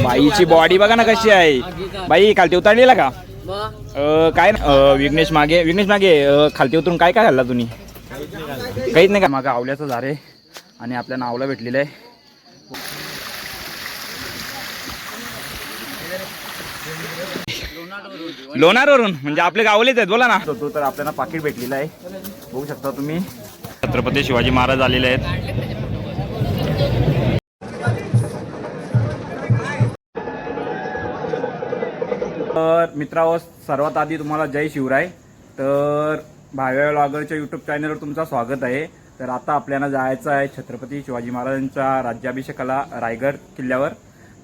बाईची body बघा ना कशी आहे. बाई खालती उतरलेला का? काय विघ्नेश मागे खालती उतरून काय काय खाल्ला तुम्ही? काहीच नाही का? मागं आवल्याचं झाड आहे आणि आपल्या नावला भेटलेलं आहे. लोणारवरून म्हणजे आपले गावलेच आहेत. बोला ना. तो तर आपल्याला पाकिट भेटलेलं आहे, बघू शकता तुम्ही. छत्रपती शिवाजी महाराज आलेले आहेत. तर मित्रांनो, सर्वात आधी तुम्हाला जय शिवराय. तर भाव्या व्लॉगरच्या यूट्यूब चॅनलवर तुमचं स्वागत आहे. तर आता आपल्याला जायचं आहे छत्रपती शिवाजी महाराजांच्या राज्याभिषेकाला रायगड किल्ल्यावर.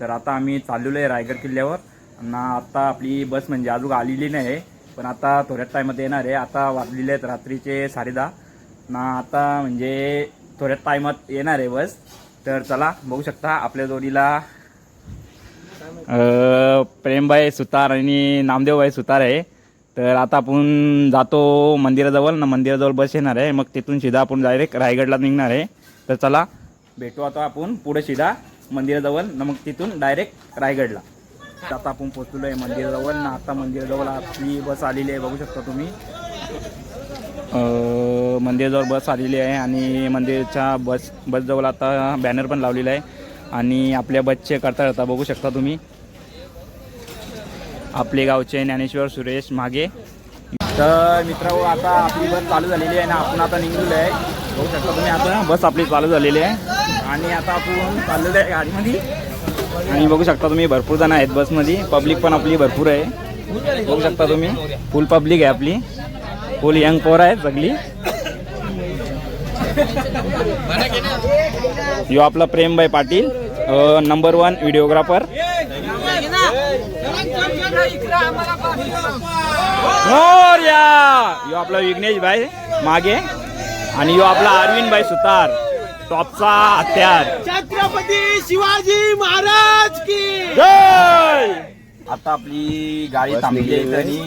तर आता आम्ही चाललेलो आहे रायगड किल्ल्यावर ना. आता आपली बस म्हणजे अजून आलेली नाही, पण आता थोड्याच टायमात येणार आहे. आता वाजलेले आहेत रात्रीचे 10:30 ना. आता म्हणजे थोड्याच टायमात येणार आहे बस. तर चला, बघू शकता आपल्या जोडीला प्रेमभाई सुतार आणि नामदेवभाई सुतार आहे. तर आता आपण जातो मंदिराजवळ ना. मंदिराजवळ बस येणार आहे, मग तिथून सीधा आपण डायरेक्ट रायगडला निघणार आहे. तर चला भेटू आता आपण पुढे सीधा मंदिराजवळ ना, मग तिथून डायरेक्ट रायगडला. आता आपण पोचलो आहे मंदिराजवळ ना. आता मंदिराजवळ आपली बस आलेली आहे, बघू शकता तुम्ही. मंदिराजवळ बस आलेली आहे आणि मंदिराच्या बसजवळ आता बॅनर पण लावलेला आहे आणि आपल्या बसचे करता बघू शकता तुम्ही. आपले गावचे ज्ञानेश्वर सुरेश मागे. तर मित्रांनो, आता आपली बस चालू झालेली आहे ना. आपण आता निघलेलो आहे, बघू शकता तुम्ही. आता बस आपली चालू झालेली आहे आणि आता आपण चाललेलो आहे गाडीमध्ये. आणि बघू शकता तुम्ही भरपूर जण आहेत बसमध्ये. पब्लिक पण आपली भरपूर आहे, बघू शकता तुम्ही. फुल पब्लिक आहे आपली, फुल यंग पोर आहे सगळी. यो आपला प्रेमभाई पाटील, नंबर 1 व्हिडिओग्राफर. यो आपला विघ्नेश भाई मागे आणि यो आपला अरविंद भाई सुतार, टॉपचा हत्यार. छत्रपती शिवाजी महाराज की जय. आता आपली गाडी थांबली आहे आणि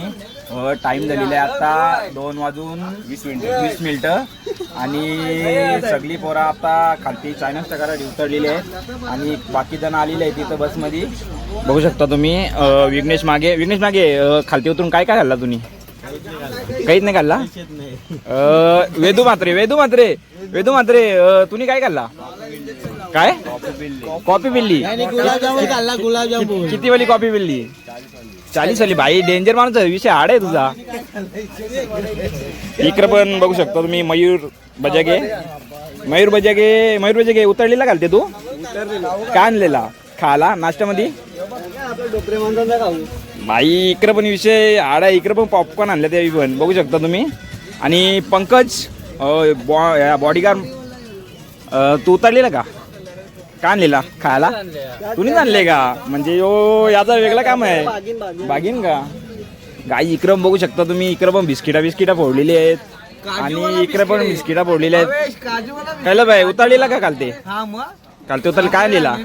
टाइम झालेला आहे आता 2:20 आणि सगळी पोरं आता खालती चायनाच करायला उतरलेली आहेत आणि बाकी जण आलेले आहेत तिथं बसमध्ये, बघू शकता तुम्ही. विघ्नेश मागे खालती उतरून काय काय खाल्ला तुम्ही? काहीच नाही खाल्ला. वेदू मात्रे तुम्ही काय खाल्ला? काय कॉफी पिल्ली? किती वाली कॉफी पिल्ली? 40 वाली. भाई डेंजर माणूस आहे, विषय हाड आहे तुझा. इकडे पण बघू शकता तुम्ही मयूर बजागे उतरलेला घालते तू. काय आणलेला खाला नाश्त्यामध्ये? भाई इकडे पण विषय हाड आहे. इकडे पण पॉपकॉर्न आणले ते पण बघू शकता तुम्ही. आणि पंकज बॉडीगार्ड, तू उतरलेला का? काय आणलेला खायला? तुम्हीच आणले का? म्हणजे यो याचा वेगळा काम आहे. बागीन का गाई? इकडं बघू शकता तुम्ही. इकडं पण बिस्किटा फोडलेली आहेत आणि इकडे पण बिस्किटा फोडलेल्या आहेत. खायला बाई उतरलेला का कालते उतरले? काय आणलेला?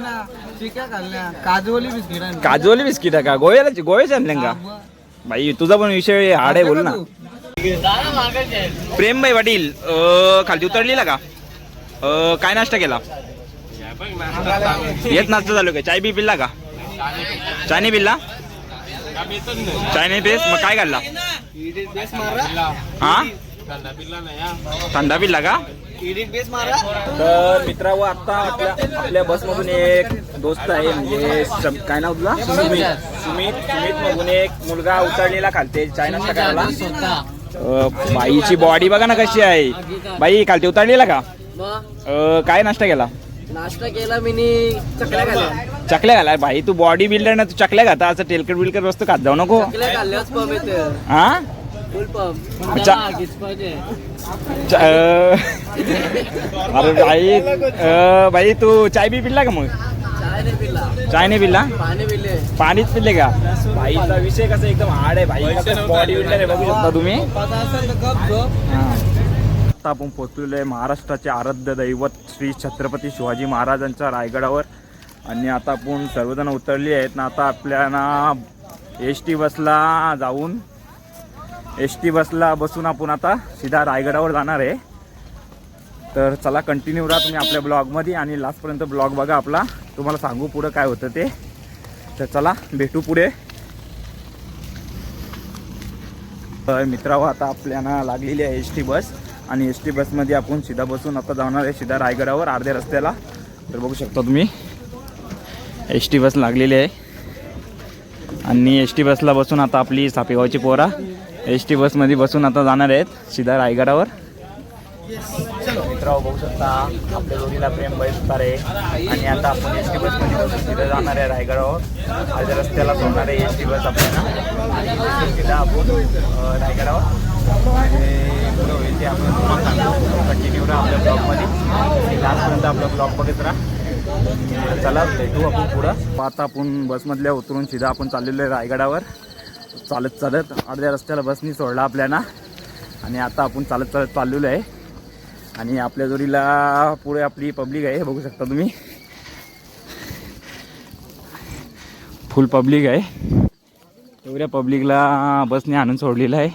काजूवाली बिस्किट का? गोव्याचे आणले का? भाई तुझा पण विषय हाड आहे, बोल ना. प्रेमभाई पाटील खालती उतरलेला का? काय नाश्ता केला? येत नाश्ता झालो का? चाय बी पिल्ला का? चाय नाही पिल्ला? चाय नाही पेस मग काय खाल्ला? हा थंडा पिल्ला का? तर मित्रांनो, आता आपल्या बसमधून एक दोस्त आहे, म्हणजे काय नाव तुझा? सुमित मधून एक मुलगा उतरलेला खालते चाय नाश्ता करायला. बाईची बॉडी बघा ना कशी आहे. बाई खालते उतरलेला का? काय नाश्ता केला? नाश्ता केला मी चकल्या घाला. भाई तू बॉडी बिल्डर ना, तू चकल्या खाता. असं तेलकट बिलकट वस्तू खात जाऊ नको. हा अरे भाई तू चाय बी पिल्ला का? मग चाय नाही पिल्ला, पाणीच पिल्ले का? भाईचा विषय कसा एकदम हार्ड आहे. भाई बॉडी बिल्डर आहे, बघू शकता तुम्ही. आता आपण पोहोचलेलो आहे महाराष्ट्राचे आराध्य दैवत श्री छत्रपती शिवाजी महाराजांच्या रायगडावर आणि आता आपण सर्वजण उतरली आहेत ना. आता आपल्याला एस टी बसला बसून आपण आता सीधा रायगडावर जाणार आहे. तर चला कंटिन्यू राहा तुम्ही आपल्या ब्लॉगमध्ये आणि लास्टपर्यंत ब्लॉग बघा आपला. तुम्हाला सांगू पुढं काय होतं ते. तर चला भेटू पुढे. मित्रांनो, आता आपल्याला लागलेली आहे एस टी बस आणि एस टी बसमध्ये आपण सीधा बसून आता जाणार आहे सीधा रायगडावर अर्ध्या रस्त्याला. तर बघू शकता तुम्ही एस टी बस लागलेली आहे आणि एस टी बसला बसून आता आपली सापेगावची पोरा एस टी बसमध्ये बसून आता जाणार आहेत सीधा रायगडावर. मित्रांनो, बघू शकता आपल्या जोडीला प्रेम बैसणार आहे आणि आता आपण एस टी बसमध्ये बसून सीधा जाणार आहे रायगडावर. अर्ध्या रस्त्याला सोडणार आहे एस टी बस आपल्याला आणि बसून सीधा आपण रायगडावर पुढं होईल ते आपण तुम्हाला सांगतो. कंटिन्यू राहा आपल्या ब्लॉगमध्ये, लास्टपर्यंत आपला ब्लॉग बघत राहा. चला भेटू आपण पुढं. आता आपण बसमधल्या उतरून सीधा आपण चाललेलो आहे रायगडावर. चालत चालत अर्ध्या रस्त्याला बसनी सोडला आपल्याला आणि आता आपण चालत चालत चाललेलो आहे आणि आपल्या जोडीला पुढे आपली पब्लिक आहे. बघू शकता तुम्ही फुल पब्लिक आहे. एवढ्या पब्लिकला बसने आणून सोडलेलं आहे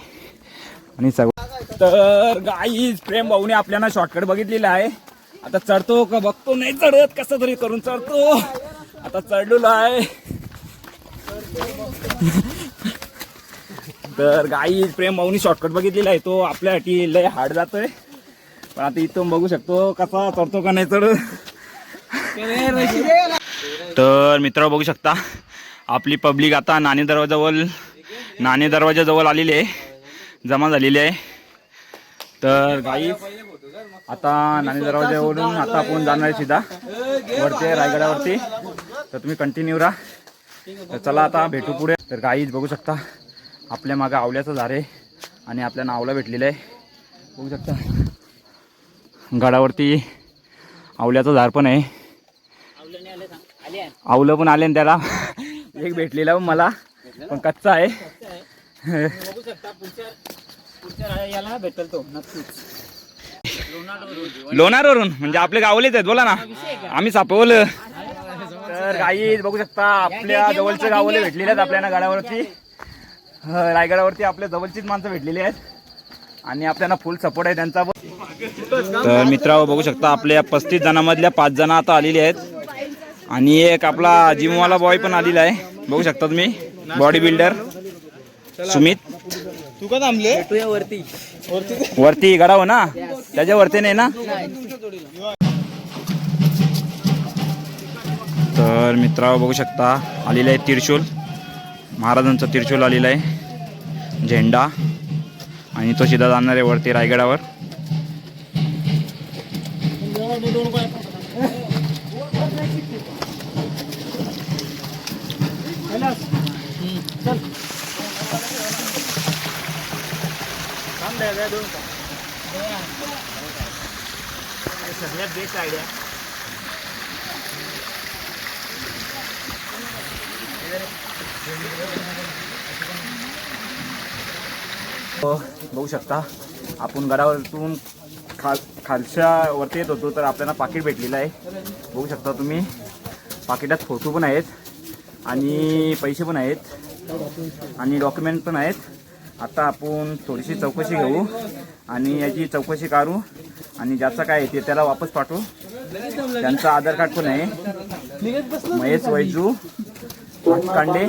आणि सगळं. तर गाईज प्रेम भाऊने आपल्याला शॉर्टकट बघितलेला आहे. आता चढतो का बघतो, नाही चढत कसं तरी करून चढतो. आता चढलेलो आहे. तर गाईज प्रेम भाऊनी शॉर्टकट बघितलेला आहे, तो आपल्यासाठी लय हार्ड जातोय. पण आता इथून बघू शकतो कसा चढतो का नाही चढ. तर मित्र बघू शकता आपली पब्लिक आता नाणे दरवाजाजवळ आलेली आहे, जमा झालेली आहे. तर गाईज आता नाणे दरवाजावरून आता आपण जाणार आहे सीधा वरती रायगडावरती. तर तुम्ही कंटिन्यू राहा. तर चला आता भेटू पुढे. तर गाईज बघू शकता आपल्या मागं आवल्याचं झाड आहे आणि आपल्याला आवला भेटलेलं आहे. बघू शकता गडावरती आवल्याचं झाड पण आहे. आवलं पण आले त्याला एक भेटलेला मला, पण कच्चा आहे. याला भेटेल तो नक्कीच. लोणारवरून म्हणजे आपले गावलेच आहेत. बोला ना, आम्ही सापवलं. तर गाई बघू शकता आपल्या जवळचे गावले भेटलेले आहेत आपल्याला गडावरती. रायगडावरती आपल्या जवळचीच माणसं भेटलेली आहेत आणि आपल्याला फुल सपोर्ट आहे त्यांचा. तर मित्रांनो बघू शकता आपल्या 35 जणांमधल्या 5 जण आता आलेली आहेत आणि एक आपला जिमवाला बॉय पण आलेला आहे. बघू शकता तुम्ही बॉडी बिल्डर सुमित. तू का थांबले वरती वरती गडावर ना, त्याच्यावरती नाही ना. तर मित्रांनो बघू शकता आलेला आहे त्रिशूल, महाराजांचा त्रिशूल आलेला आहे, झेंडा आणि तो सीधा जाणार आहे वरती रायगडावर. सगळ्यात बेस्ट आयडिया. बघू शकता आपण गडावरतून खालच्या वरती येत होतो तर आपल्याला पाकिट भेटलेलं आहे. बघू शकता तुम्ही पाकिटात फोटो पण आहेत आणि पैसे पण आहेत आणि डॉक्युमेंट पण आहेत. आता आपण थोडीशी चौकशी घेऊ आणि याची चौकशी करू आणि ज्याचं काय आहे ते त्याला वापस पाठवू. त्यांचा आधार कार्ड पण आहे, महेश वैजू कांडे.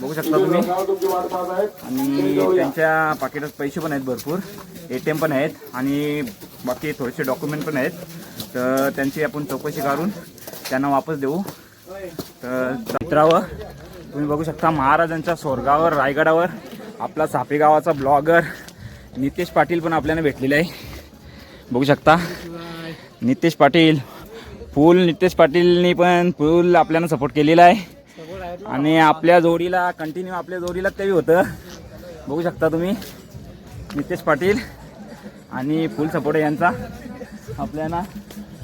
बघू शकता तुम्ही आणि त्यांच्या पाकिटात पैसे पण आहेत भरपूर, ATM पण आहेत आणि बाकी थोडेसे डॉक्युमेंट पण आहेत. तर त्यांची आपण चौकशी करून त्यांना वापस देऊ. तर मित्रांनो तुम्ही बघू शकता महाराजांच्या स्वर्गावर रायगडावर आपला सापेगावाचा ब्लॉगर नितेश पाटील पण आपल्याला भेटलेला आहे. बघू शकता नितेश पाटील फुल. नितेश पाटीलनी पण फुल आपल्याला सपोर्ट केलेला आहे आणि आपल्या जोडीला कंटिन्यू आपल्या जोडीला तेही होतं. बघू शकता तुम्ही नितेश पाटील आणि फुल सपोर्ट आहे यांचा आपल्याला.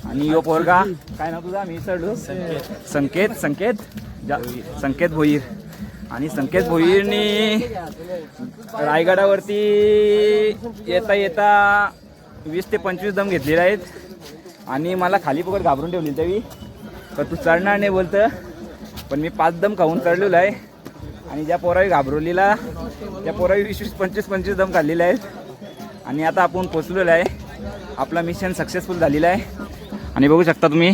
आणि यो पोरगा काय नाव तुझा, मी विसरलो. संकेत भोईर. आणि संकेत भोईरनी रायगडावरती येता येता 20 ते 25 दम घेतलेले आहेत आणि मला खाली पकड घाबरून ठेवली त्यावेळी. तर तू चढणार नाही बोलतं, पण मी 5 दम खाऊन चढलेलो आहे आणि ज्या पोरावी घाबरवलेला त्या पोरावी 20-25 दम खाल्लेले आहेत आणि आता आपण पोचलेलो आहे. आपला मिशन सक्सेसफुल झालेला आहे आणि बघू शकता तुम्ही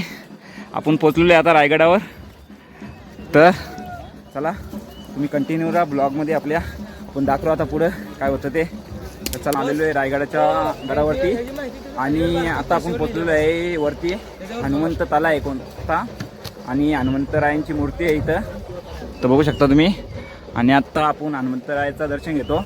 आपण पोचलेलो आहे आता रायगडावर. तर चला तुम्ही कंटिन्यू राहा ब्लॉगमध्ये आपल्या. आपण दाखवू आता पुढं काय होतं ते. तर चला आलेलो आहे रायगडाच्या गडावरती आणि आता आपण पोचलेलो आहे वरती. हनुमंत तला आहे कोणता आणि हनुमंतरायांची मूर्ती आहे इथं, तर बघू शकता तुम्ही. आणि आत्ता आपण हनुमंतरायाचं दर्शन घेतो.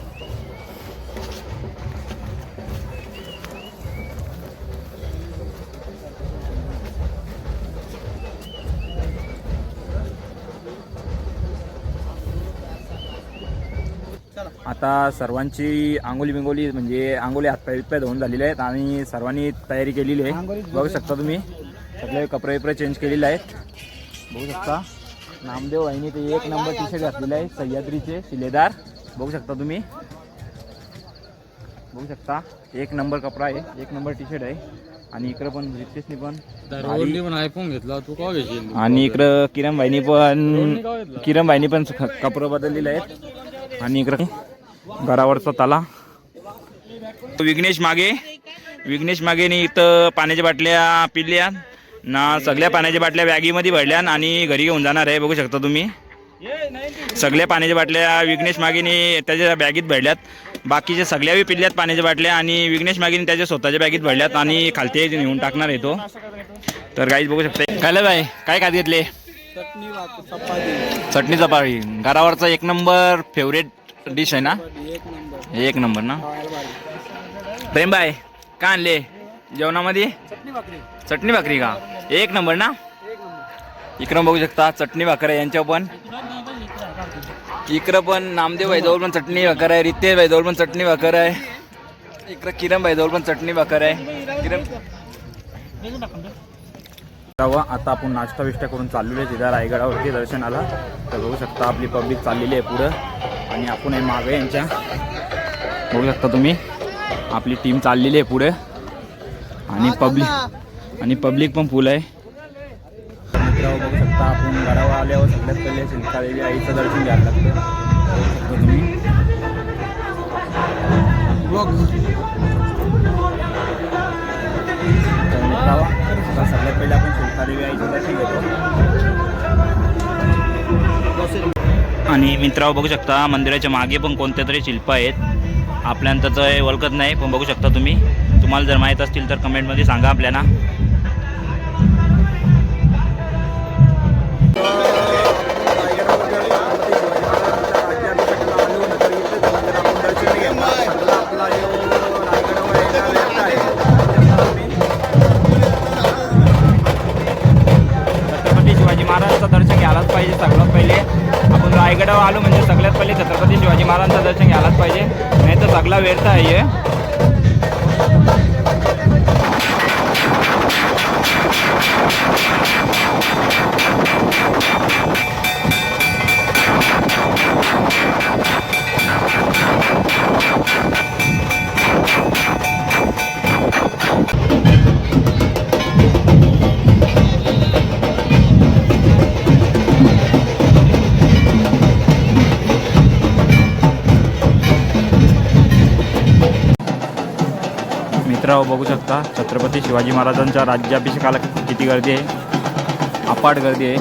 आता सर्वांची आंघोळी बिंगोली म्हणजे आंघोळी हातपाय धुवून झालेले आहेत आणि सर्वांनी तयारी केलेली आहे. बघू शकता तुम्ही सगळे कपडे विपडे चेंज केलेले आहेत. बघू शकता नामदेव वाहिनी ते 1 नंबर टी शर्ट घातलेले आहे सह्याद्रीचे शिलेदार. बघू शकता तुम्ही, बघू शकता 1 नंबर कपडा आहे, 1 नंबर टी शर्ट आहे. आणि इकडं पण रितेशनी पण आयफोन घेतला तू का घेशील. आणि इकडं किरण भाईनी पण कपडे बदललेले आहेत. आणि इकडं गडावरचा तला. विघ्नेश मागेने इथं पाण्याच्या बाटल्या पिल्या ना, सगळ्या पाण्याच्या बाटल्या बॅगीमध्ये भरल्या आणि घरी घेऊन जाणार आहे. बघू शकता तुम्ही सगळ्या पाण्याच्या बाटल्या विघ्नेश मागेने त्याच्या बॅगीत भरल्यात. बाकीच्या सगळ्या पिल्ल्यात पाण्याच्या बाटल्या आणि विघ्नेश मागेने त्याच्या स्वतःच्या बॅगीत भरल्यात आणि खालती नेऊन टाकणार आहे तो. तर गाईज बघू शकता. काय बाय काय खात घेतले. चटणी चपाती घरावरचा 1 नंबर फेवरेट डिश आहे ना. 1 नंबर ना. प्रेम बाय काय आणले जेवणामध्ये. चटणी भाकरी का 1 नंबर ना. इकडं बघू शकता चटणी भाकर आहे यांच्यावर पण. इकडं पण नामदेव भाईजवळ पण चटणी भाकर आहे, रितेश भाईजवळ पण चटणी भाकर आहे, इकडं किरण भाईजवळ पण चटणी भाकर आहे. किरण आता आपण नाश्ता बिष्टा करून चाललेलो आहे तिथं रायगडावरती दर्शनाला. तर बघू शकता आपली पब्लिक चाललेली आहे पुढं आणि आपण आहे मागे यांच्या. बघू शकता तुम्ही आपली टीम चाललेली आहे पुढे आणि पब्लिक पण फुल आहे. मित्रांनो बघू शकता आपण गडावर आल्यावर सगळ्यात पहिले शिल्कादेवी आईचं दर्शन घ्यायला लागतं. बघू शकता तुम्ही. सगळ्यात पहिले आपण शिल्कादेवी आईचं दर्शन घेतो. आणि मित्रांनो बघू शकता मंदिराच्या मागे पण कोणत्या तरी शिल्प आहेत. आपल्याला त्याचं ओळखत नाही पण बघू शकता तुम्ही. तुम्हाला जर माहीत असतील तर कमेंटमध्ये सांगा आपल्याला. छत्रपती शिवाजी महाराजांचं दर्शन घ्यायलाच पाहिजे. सगळ्यात पहिले आपण रायगडावर आलो म्हणजे सगळ्यात पहिले छत्रपती शिवाजी महाराजांचं दर्शन घ्यायलाच पाहिजे, नाही तर सगळा व्यर्थ आहे. मित्रांनो बघू शकता छत्रपती शिवाजी महाराजांच्या राज्याभिषेकाला किती गर्दी आहे, अपाट गर्दी आहे.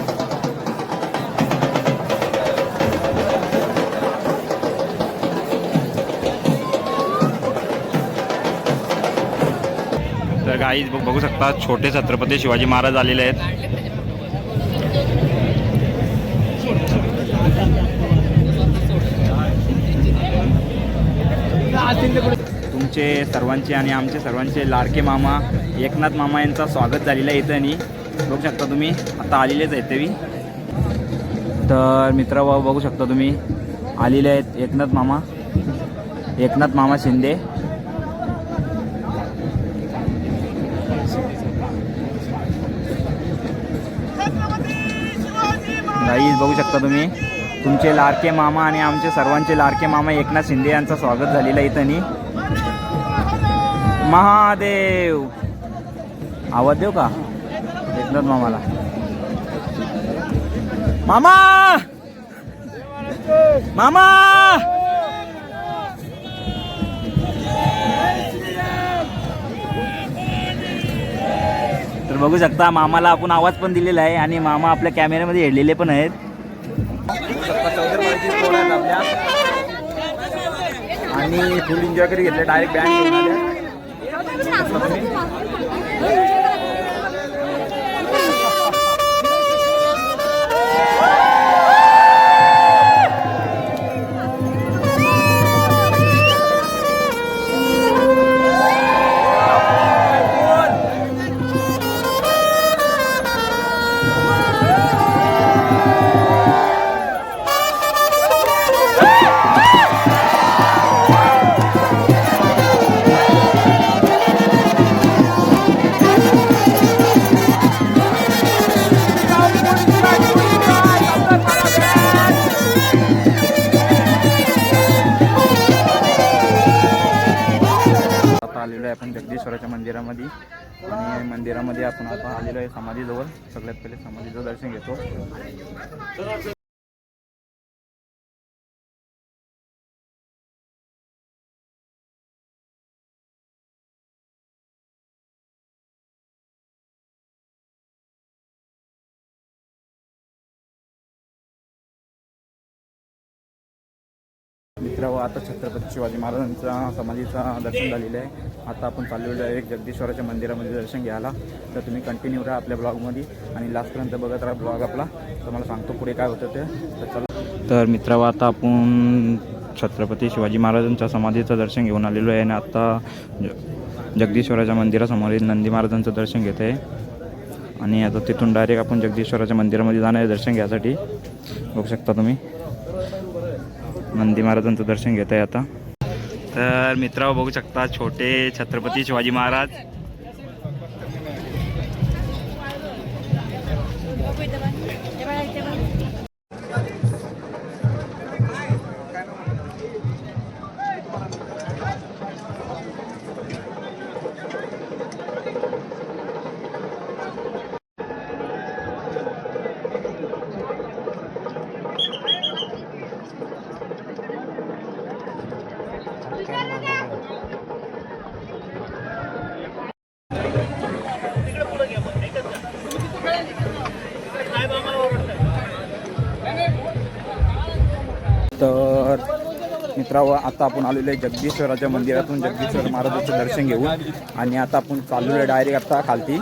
तर गाईज बघू शकता छोटे छत्रपती शिवाजी महाराज आलेले आहेत. तुमचे सर्वांचे आणि आमचे सर्वांचे लाडके मामा एकनाथ मामा यांचं स्वागत झालेलं आहे इथं. आणि बघू शकता तुम्ही आता आलेलेच आहेत ते. तर मित्रांनो बघू शकता तुम्ही आलेले आहेत एकनाथ मामा शिंदे. गाईज बघू शकता तुम्ही तुमचे लाडके मामा आणि आमचे सर्वांचे लाडके मामा एकनाथ शिंदे यांचं स्वागत झालेलं आहे इथं. महादेव आवाज देऊ का एकनाथ मामाला. मामा मामा तर बघू शकता मामाला आपण आवाज पण दिलेला आहे आणि मामा आपल्या कॅमेऱ्यामध्ये हेडलेले पण आहेत. चौधरी स्टोर आहेत आपल्या आणि फुल एन्जॉय करी घेतले डायरेक्ट बँड घेऊन आले. आलेलो आहे आपण जगदीश्वराच्या मंदिरामध्ये आणि मंदिरामध्ये आपण आता आलेलो आहे समाधीजवळ. सगळ्यात पहिले समाधीचं दर्शन घेतो. मित्रांनो, आता छत्रपती शिवाजी महाराजांचा समाधीचा दर्शन झालेलं आहे. आता आपण चाललेलो आहे जगदीश्वराच्या मंदिरामध्ये दर्शन घ्यायला. तर तुम्ही कंटिन्यू राहा आपल्या ब्लॉगमध्ये आणि लास्टपर्यंत बघत राहा ब्लॉग आपला. तर मला सांगतो पुढे काय होतं ते. तर चला. तर मित्रांनो, आता आपण छत्रपती शिवाजी महाराजांच्या समाधीचं दर्शन घेऊन आलेलो आहे आणि आता जगदीश्वराच्या मंदिरासमोर नंदी महाराजांचं दर्शन घेत आहे आणि आता तिथून डायरेक्ट आपण जगदीश्वराच्या मंदिरामध्ये जाणार आहे दर्शन घ्यायसाठी. बघू शकता तुम्ही नंदी महाराजांचं दर्शन घेत आहे आता. तर मित्रांनो, बघू शकता छोटे छत्रपती शिवाजी महाराज. तर मित्रांनो, आता आपण आलेलो आहे जगदीश्वराच्या मंदिरातून जगदीश्वर महाराजांचं दर्शन घेऊन आणि आता आपण चाललेलो आहे डायरेक्ट आता खालती.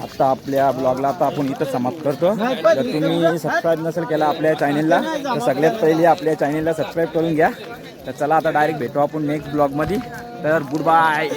आता आपल्या ब्लॉगला आता आपण इथं समाप्त करतो. जर तुम्ही सबस्क्राईब नसेल केला आपल्या चॅनेलला तर सगळ्यात पहिले आपल्या चॅनेलला सबस्क्राईब करून घ्या. तर चला आता डायरेक्ट भेटू आपण नेक्स्ट ब्लॉगमध्ये. तर गुड बाय.